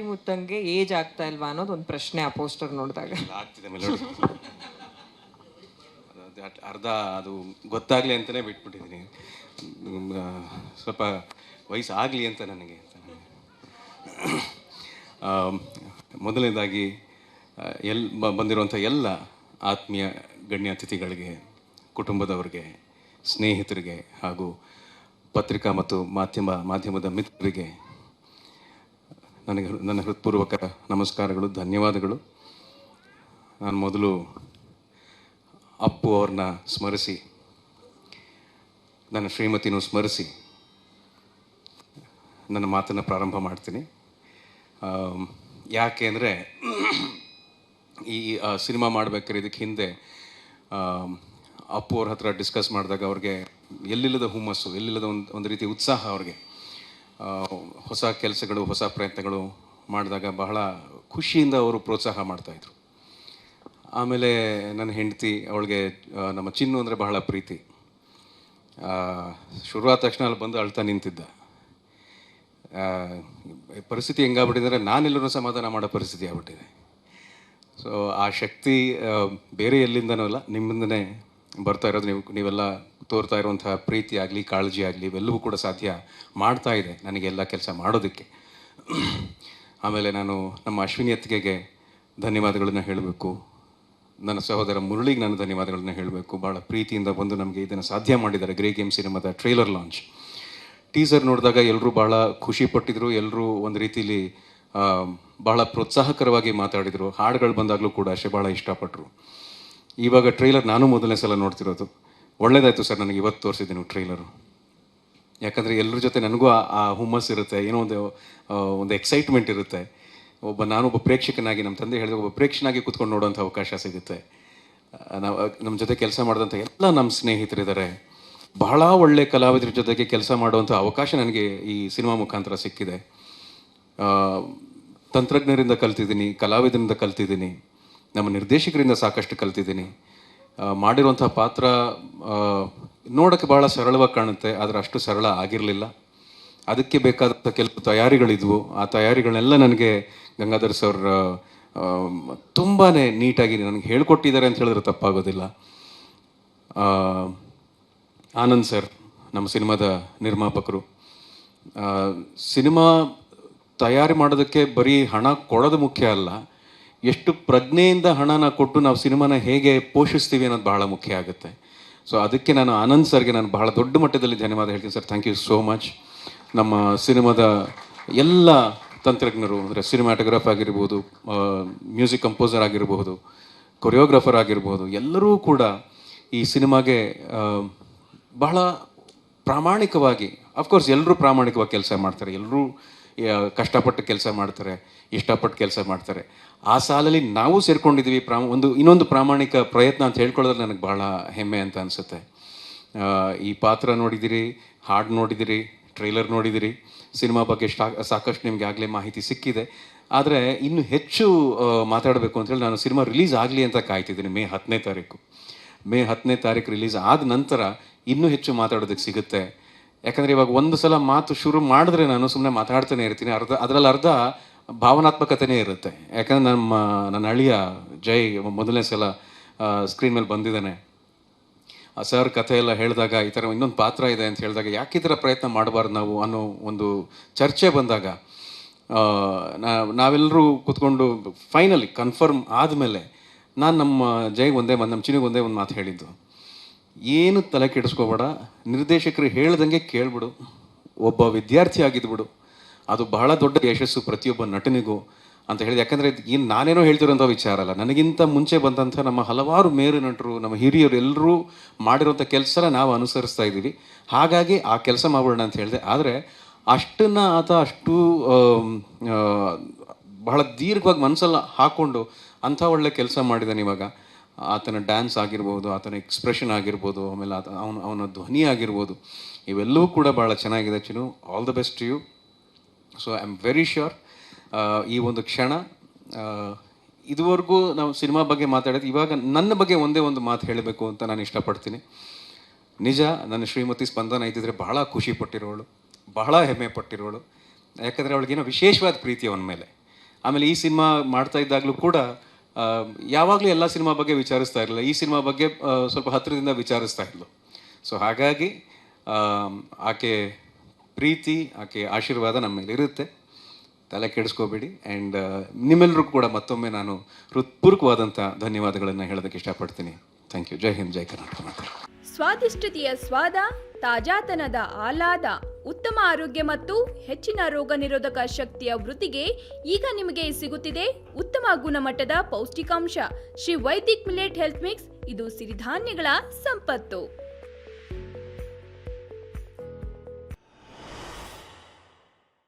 ಮುತ್ತಂಗೆ age ಆಗ್ತಾ ಇಲ್ವಾ ಅನ್ನೋದು ಒಂದು ಪ್ರಶ್ನೆ ಆ ಪೋಸ್ಟರ್ ನೋಡಿದಾಗ ಆಗ್ತಿದೆ ಮೇಲೆ ಅರ್ಧ ಅದು ಗೊತ್ತಾಗಲಿ ಅಂತಲೇ ಬಿಟ್ಬಿಟ್ಟಿದ್ದೀನಿ. ಸ್ವಲ್ಪ ವಯಸ್ಸು ಆಗಲಿ ಅಂತ ನನಗೆ. ಮೊದಲನೇದಾಗಿ ಬಂದಿರುವಂಥ ಎಲ್ಲ ಆತ್ಮೀಯ ಗಣ್ಯ ಅತಿಥಿಗಳಿಗೆ, ಕುಟುಂಬದವರಿಗೆ, ಸ್ನೇಹಿತರಿಗೆ ಹಾಗೂ ಪತ್ರಿಕಾ ಮತ್ತು ಮಾಧ್ಯಮದ ಮಿತ್ರರಿಗೆ ನನ್ನ ಹೃತ್ಪೂರ್ವಕ ನಮಸ್ಕಾರಗಳು, ಧನ್ಯವಾದಗಳು. ನಾನು ಮೊದಲು ಅಪ್ಪು ಅವ್ರನ್ನ ಸ್ಮರಿಸಿ, ನನ್ನ ಶ್ರೀಮತಿನೂ ಸ್ಮರಿಸಿ ನನ್ನ ಮಾತನ್ನು ಪ್ರಾರಂಭ ಮಾಡ್ತೀನಿ. ಯಾಕೆ ಅಂದರೆ ಈ ಸಿನಿಮಾ ಮಾಡಬೇಕಾದ್ರೆ ಇದಕ್ಕೆ ಹಿಂದೆ ಅಪ್ಪು ಅವ್ರ ಹತ್ರ ಡಿಸ್ಕಸ್ ಮಾಡಿದಾಗ ಅವ್ರಿಗೆ ಎಲ್ಲಿಲ್ಲದ ಹುಮ್ಮಸ್ಸು, ಎಲ್ಲಿಲ್ಲದ ಒಂದು ರೀತಿ ಉತ್ಸಾಹ ಅವ್ರಿಗೆ. ಹೊಸ ಕೆಲಸಗಳು, ಹೊಸ ಪ್ರಯತ್ನಗಳು ಮಾಡಿದಾಗ ಬಹಳ ಖುಷಿಯಿಂದ ಅವರು ಪ್ರೋತ್ಸಾಹ ಮಾಡ್ತಾಯಿದ್ರು. ಆಮೇಲೆ ನನ್ನ ಹೆಂಡತಿ, ಅವಳಿಗೆ ನಮ್ಮ ಚಿನ್ನು ಅಂದರೆ ಬಹಳ ಪ್ರೀತಿ. ಶುರುವಾದ ತಕ್ಷಣ ಅಲ್ಲಿ ಬಂದು ಅಳ್ತಾ ನಿಂತಿದ್ದ. ಪರಿಸ್ಥಿತಿ ಹೆಂಗಾಗ್ಬಿಟ್ಟಿದ್ದಾರೆ, ನಾನೆಲ್ಲರೂ ಸಮಾಧಾನ ಮಾಡೋ ಪರಿಸ್ಥಿತಿ ಆಗ್ಬಿಟ್ಟಿದೆ. ಸೊ ಆ ಶಕ್ತಿ ಬೇರೆ ಎಲ್ಲಿಂದನೂ ಅಲ್ಲ, ನಿಮ್ಮಿಂದನೇ ಬರ್ತಾ ಇರೋದು. ನೀವೆಲ್ಲ ತೋರ್ತಾ ಇರುವಂಥ ಪ್ರೀತಿ ಆಗಲಿ, ಕಾಳಜಿ ಆಗಲಿ, ಇವೆಲ್ಲವೂ ಕೂಡ ಸಾಧ್ಯ ಮಾಡ್ತಾ ಇದೆ ನನಗೆಲ್ಲ ಕೆಲಸ ಮಾಡೋದಕ್ಕೆ. ಆಮೇಲೆ ನಾನು ನಮ್ಮ ಅಶ್ವಿನಿ ಅತ್ತಿಗೆಗೆ ಧನ್ಯವಾದಗಳನ್ನ ಹೇಳಬೇಕು. ನನ್ನ ಸಹೋದರ ಮುರಳಿಗೆ ನಾನು ಧನ್ಯವಾದಗಳನ್ನ ಹೇಳಬೇಕು. ಭಾಳ ಪ್ರೀತಿಯಿಂದ ಬಂದು ನಮಗೆ ಇದನ್ನು ಸಾಧ್ಯ ಮಾಡಿದ್ದಾರೆ. ಗ್ರೇ ಗೇಮ್ ಸಿನಿಮಾದ ಟ್ರೈಲರ್ ಲಾಂಚ್, ಟೀಸರ್ ನೋಡಿದಾಗ ಎಲ್ಲರೂ ಭಾಳ ಖುಷಿ ಪಟ್ಟಿದ್ರು. ಎಲ್ಲರೂ ಒಂದು ರೀತಿಲಿ ಭಾಳ ಪ್ರೋತ್ಸಾಹಕರವಾಗಿ ಮಾತಾಡಿದರು. ಹಾಡುಗಳು ಬಂದಾಗಲೂ ಕೂಡ ಅಷ್ಟೇ ಭಾಳ ಇಷ್ಟಪಟ್ಟರು. ಇವಾಗ ಟ್ರೈಲರ್ ನಾನು ಮೊದಲನೇ ಸಲ ನೋಡ್ತಿರೋದು. ಒಳ್ಳೇದಾಯಿತು ಸರ್, ನನಗೆ ಇವತ್ತು ತೋರಿಸಿದ್ದೀನಿ ಟ್ರೈಲರು. ಯಾಕಂದರೆ ಎಲ್ಲರ ಜೊತೆ ನನಗೂ ಆ ಹುಮ್ಮಸ್ಸು ಇರುತ್ತೆ, ಏನೋ ಒಂದು ಎಕ್ಸೈಟ್ಮೆಂಟ್ ಇರುತ್ತೆ. ನಾನೊಬ್ಬ ಪ್ರೇಕ್ಷಕನಾಗಿ, ನಮ್ಮ ತಂದೆ ಹೇಳಿದ ಒಬ್ಬ ಪ್ರೇಕ್ಷಕನಾಗಿ ಕೂತ್ಕೊಂಡು ನೋಡೋಂಥ ಅವಕಾಶ ಸಿಗುತ್ತೆ. ನಮ್ಮ ಜೊತೆ ಕೆಲಸ ಮಾಡಿದಂಥ ಎಲ್ಲ ನಮ್ಮ ಸ್ನೇಹಿತರಿದ್ದಾರೆ. ಬಹಳ ಒಳ್ಳೆ ಕಲಾವಿದರ ಜೊತೆಗೆ ಕೆಲಸ ಮಾಡುವಂಥ ಅವಕಾಶ ನನಗೆ ಈ ಸಿನಿಮಾ ಮುಖಾಂತರ ಸಿಕ್ಕಿದೆ. ತಂತ್ರಜ್ಞರಿಂದ ಕಲ್ತಿದ್ದೀನಿ, ಕಲಾವಿದರಿಂದ ಕಲ್ತಿದ್ದೀನಿ, ನಮ್ಮ ನಿರ್ದೇಶಕರಿಂದ ಸಾಕಷ್ಟು ಕಲ್ತಿದ್ದೀನಿ. ಮಾಡಿರುವಂಥ ಪಾತ್ರ ನೋಡೋಕ್ಕೆ ಭಾಳ ಸರಳವಾಗಿ ಕಾಣುತ್ತೆ, ಆದರೆ ಅಷ್ಟು ಸರಳ ಆಗಿರಲಿಲ್ಲ. ಅದಕ್ಕೆ ಬೇಕಾದಂಥ ಕೆಲವು ತಯಾರಿಗಳಿದ್ವು. ಆ ತಯಾರಿಗಳನ್ನೆಲ್ಲ ನನಗೆ ಗಂಗಾಧರ್ ಸರ್ ತುಂಬಾ ನೀಟಾಗಿ ನನಗೆ ಹೇಳ್ಕೊಟ್ಟಿದ್ದಾರೆ ಅಂತ ಹೇಳಿದ್ರೆ ತಪ್ಪಾಗೋದಿಲ್ಲ. ಆನಂದ್ ಸರ್, ನಮ್ಮ ಸಿನಿಮಾದ ನಿರ್ಮಾಪಕರು, ಸಿನಿಮಾ ತಯಾರಿ ಮಾಡೋದಕ್ಕೆ ಬರೀ ಹಣ ಕೊಡೋದು ಮುಖ್ಯ ಅಲ್ಲ, ಎಷ್ಟು ಪ್ರಜ್ಞೆಯಿಂದ ಹಣನ ಕೊಟ್ಟು ನಾವು ಸಿನಿಮಾನ ಹೇಗೆ ಪೋಷಿಸ್ತೀವಿ ಅನ್ನೋದು ಬಹಳ ಮುಖ್ಯ ಆಗುತ್ತೆ. ಸೊ ಅದಕ್ಕೆ ನಾನು ಆನಂದ್ ಸರ್ಗೆ ನಾನು ಬಹಳ ದೊಡ್ಡ ಮಟ್ಟದಲ್ಲಿ ಧನ್ಯವಾದ ಹೇಳ್ತೀನಿ. Sir, thank you so much. ನಮ್ಮ ಸಿನಿಮಾದ ಎಲ್ಲ ತಂತ್ರಜ್ಞರು, ಅಂದರೆ ಸಿನಿಮಾಟೋಗ್ರಾಫ್ ಆಗಿರ್ಬೋದು, ಮ್ಯೂಸಿಕ್ ಕಂಪೋಸರ್ ಆಗಿರ್ಬೋದು, ಕೊರಿಯೋಗ್ರಾಫರ್ ಆಗಿರ್ಬೋದು, ಎಲ್ಲರೂ ಕೂಡ ಈ ಸಿನಿಮಾಗೆ ಬಹಳ ಪ್ರಾಮಾಣಿಕವಾಗಿ, ಅಫ್ಕೋರ್ಸ್ ಎಲ್ಲರೂ ಪ್ರಾಮಾಣಿಕವಾಗಿ ಕೆಲಸ ಮಾಡ್ತಾರೆ, ಎಲ್ಲರೂ ಕಷ್ಟಪಟ್ಟು ಕೆಲಸ ಮಾಡ್ತಾರೆ, ಇಷ್ಟಪಟ್ಟು ಕೆಲಸ ಮಾಡ್ತಾರೆ. ಆ ಸಾಲಲ್ಲಿ ನಾವು ಸೇರ್ಕೊಂಡಿದ್ದೀವಿ. ಇನ್ನೊಂದು ಪ್ರಾಮಾಣಿಕ ಪ್ರಯತ್ನ ಅಂತ ಹೇಳ್ಕೊಳ್ಳೋದ್ರೆ ನನಗೆ ಭಾಳ ಹೆಮ್ಮೆ ಅಂತ ಅನಿಸುತ್ತೆ. ಈ ಪಾತ್ರ ನೋಡಿದ್ದೀರಿ, ಹಾಡು ನೋಡಿದ್ದೀರಿ, ಟ್ರೈಲರ್ ನೋಡಿದ್ದೀರಿ, ಸಿನಿಮಾ ಬಗ್ಗೆ ಸಾಕಷ್ಟು ನಿಮಗೆ ಆಗಲೇ ಮಾಹಿತಿ ಸಿಕ್ಕಿದೆ. ಆದರೆ ಇನ್ನೂ ಹೆಚ್ಚು ಮಾತಾಡಬೇಕು ಅಂತೇಳಿ ನಾನು ಸಿನಿಮಾ ರಿಲೀಸ್ ಆಗಲಿ ಅಂತ ಕಾಯ್ತಿದ್ದೀನಿ. ಮೇ 10ನೇ ತಾರೀಕು ರಿಲೀಸ್ ಆದ ನಂತರ ಇನ್ನೂ ಹೆಚ್ಚು ಮಾತಾಡೋದಕ್ಕೆ ಸಿಗುತ್ತೆ. ಯಾಕಂದರೆ ಇವಾಗ ಒಂದು ಸಲ ಮಾತು ಶುರು ಮಾಡಿದ್ರೆ ನಾನು ಸುಮ್ಮನೆ ಮಾತಾಡ್ತಾನೆ ಇರ್ತೀನಿ. ಅದರಲ್ಲಿ ಅರ್ಧ ಭಾವನಾತ್ಮಕತೆಯೇ ಇರುತ್ತೆ. ಯಾಕಂದರೆ ನನ್ನ ಅಳಿಯ ಜೈ ಮೊದಲನೇ ಸಲ ಸ್ಕ್ರೀನ್ ಮೇಲೆ ಬಂದಿದ್ದಾನೆ. ಸರ್ ಕಥೆ ಎಲ್ಲ ಹೇಳಿದಾಗ ಈ ಥರ ಇನ್ನೊಂದು ಪಾತ್ರ ಇದೆ ಅಂತ ಹೇಳಿದಾಗ ಯಾಕೆ ಈ ಥರ ಪ್ರಯತ್ನ ಮಾಡಬಾರ್ದು ನಾವು ಅನ್ನೋ ಒಂದು ಚರ್ಚೆ ಬಂದಾಗ ನಾವೆಲ್ಲರೂ ಕೂತ್ಕೊಂಡು ಫೈನಲಿ ಕನ್ಫರ್ಮ್ ಆದಮೇಲೆ ನಾನು ನಮ್ಮ ನಮ್ಮ ಚಿನಿಗೆ ಒಂದೇ ಒಂದು ಮಾತು ಹೇಳಿದ್ದು, ಏನು ತಲೆ ಕೆಡಿಸ್ಕೋಬೇಡ, ನಿರ್ದೇಶಕರು ಹೇಳ್ದಂಗೆ ಕೇಳ್ಬಿಡು, ಒಬ್ಬ ವಿದ್ಯಾರ್ಥಿ ಆಗಿದ್ಬಿಡು, ಅದು ಬಹಳ ದೊಡ್ಡ ಯಶಸ್ಸು ಪ್ರತಿಯೊಬ್ಬ ನಟನಿಗೂ ಅಂತ ಹೇಳಿದೆ. ಯಾಕಂದರೆ ಏನು ನಾನೇನೋ ಹೇಳ್ತಿರೋಂಥ ವಿಚಾರ ಅಲ್ಲ, ನನಗಿಂತ ಮುಂಚೆ ಬಂದಂಥ ನಮ್ಮ ಹಲವಾರು ಮೇರು ನಟರು, ನಮ್ಮ ಹಿರಿಯರು ಎಲ್ಲರೂ ಮಾಡಿರೋಂಥ ಕೆಲಸ ನಾವು ಅನುಸರಿಸ್ತಾ ಇದ್ದೀವಿ. ಹಾಗಾಗಿ ಆ ಕೆಲಸ ಮಾಡೋಣ ಅಂತ ಹೇಳಿದೆ. ಆದರೆ ಅಷ್ಟನ್ನು ಅಷ್ಟು ಬಹಳ ದೀರ್ಘವಾಗಿ ಮನಸ್ಸಲ್ಲಿ ಹಾಕ್ಕೊಂಡು ಅಂಥ ಒಳ್ಳೆ ಕೆಲಸ ಮಾಡಿದ್ದಾನೆ. ಇವಾಗ ಆತನ ಡ್ಯಾನ್ಸ್ ಆಗಿರ್ಬೋದು, ಆತನ ಎಕ್ಸ್ಪ್ರೆಷನ್ ಆಗಿರ್ಬೋದು, ಆಮೇಲೆ ಅವನ ಧ್ವನಿ ಆಗಿರ್ಬೋದು, ಇವೆಲ್ಲವೂ ಕೂಡ ಭಾಳ ಚೆನ್ನಾಗಿದೆ. Chinnu, all the best to you. So I am very sure ಈ ಒಂದು ಕ್ಷಣ, ಇದುವರೆಗೂ ನಾವು ಸಿನಿಮಾ ಬಗ್ಗೆ ಮಾತಾಡಿದ್ದು, ಇವಾಗ ನನ್ನ ಬಗ್ಗೆ ಒಂದೇ ಒಂದು ಮಾತು ಹೇಳಬೇಕು ಅಂತ ನಾನು ಇಷ್ಟಪಡ್ತೀನಿ. ನಿಜ, ನನ್ನ ಶ್ರೀಮತಿ ಸ್ಪಂದನ ಇದ್ದಿದ್ರೆ ಬಹಳ ಖುಷಿ ಪಟ್ಟಿರೋಳು, ಬಹಳ ಹೆಮ್ಮೆ ಪಟ್ಟಿರೋಳು. ಯಾಕಂದರೆ ಅವಳಿಗೇನೋ ವಿಶೇಷವಾದ ಪ್ರೀತಿ ಅವನ ಮೇಲೆ. ಆಮೇಲೆ ಈ ಸಿನಿಮಾ ಮಾಡ್ತಾ ಇದ್ದಾಗಲೂ ಕೂಡ ಯಾವಾಗಲೂ ಎಲ್ಲ ಸಿನಿಮಾ ಬಗ್ಗೆ ವಿಚಾರಿಸ್ತಾ ಇರಲಿಲ್ಲ, ಈ ಸಿನಿಮಾ ಬಗ್ಗೆ ಸ್ವಲ್ಪ ಹತ್ತಿರದಿಂದ ವಿಚಾರಿಸ್ತಾ ಇದ್ಲು. ಸೊ ಹಾಗಾಗಿ ಆಕೆ ಪ್ರೀತಿ, ಆಕೆ ಆಶೀರ್ವಾದ ನಮ್ಮ ಮೇಲೆ ಇರುತ್ತೆ, ತಲೆ ಕೆಡಿಸ್ಕೋಬೇಡಿ. ಆ್ಯಂಡ್ ನಿಮ್ಮೆಲ್ಲರೂ ಕೂಡ ಮತ್ತೊಮ್ಮೆ ನಾನು ಹೃತ್ಪೂರ್ವಕವಾದಂಥ ಧನ್ಯವಾದಗಳನ್ನು ಹೇಳೋದಕ್ಕೆ ಇಷ್ಟಪಡ್ತೀನಿ. Thank you. ಜೈ ಹಿಂದ್, ಜೈ ಕರ್ನಾಟಕ ಮಾತೆ. ಸ್ವಾದಿಷ್ಟತೆಯ ಸ್ವಾದ, ತಾಜಾತನದ ಆಹ್ಲಾದ, ಉತ್ತಮ ಆರೋಗ್ಯ ಮತ್ತು ಹೆಚ್ಚಿನ ರೋಗ ನಿರೋಧಕ ಶಕ್ತಿಯ ವೃದ್ಧಿಗೆ ಈಗ ನಿಮಗೆ ಸಿಗುತ್ತಿದೆ ಉತ್ತಮ ಗುಣಮಟ್ಟದ ಪೌಷ್ಟಿಕಾಂಶ Shri Vaidik millet health mix. ಇದು ಸಿರಿಧಾನ್ಯಗಳ ಸಂಪತ್ತು.